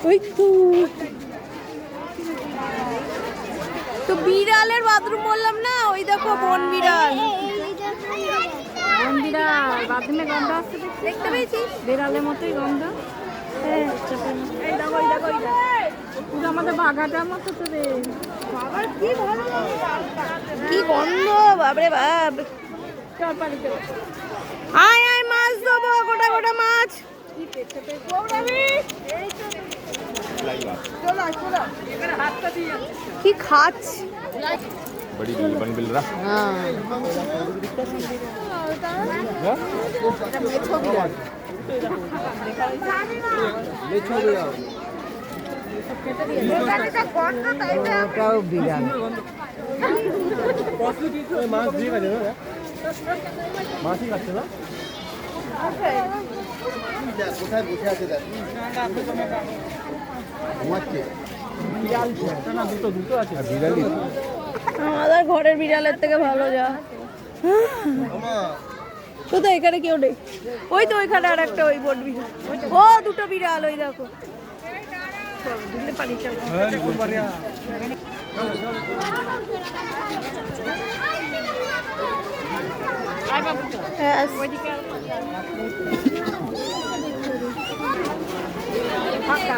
ওই তো বিড়ালের বাথরুম বললাম না, ওই দেখো বন বিড়াল। বন বিড়াল বাথরুমে গন্ধ আসছে, দেখতে পেয়েছিস? বিড়ালের মতোই গন্ধ। হ্যাঁ, পুরো আমাদের বাগাটার মতো তো রে। কি গন্ধ, বাপরে বাপ। আয় আয়, মাছ দেবো, গোটা গোটা মাছ। কি খাচ্ছ? बड़ी बन बिल रहा মাছ দিয়ে গেছে না, মাছই খাচ্ছে না। কোথায় বসে আছে দেখ, দুটো আছে বিড়ালি। আমাদের ঘরের বিড়ালের থেকে ভালো যা। কোথায় এখানে কেউ নেই, ওই তো ওইখানে আর একটা ওই বড় বিড়াল। ও দুটো বিড়াল, ওই দেখো। ফাঁকা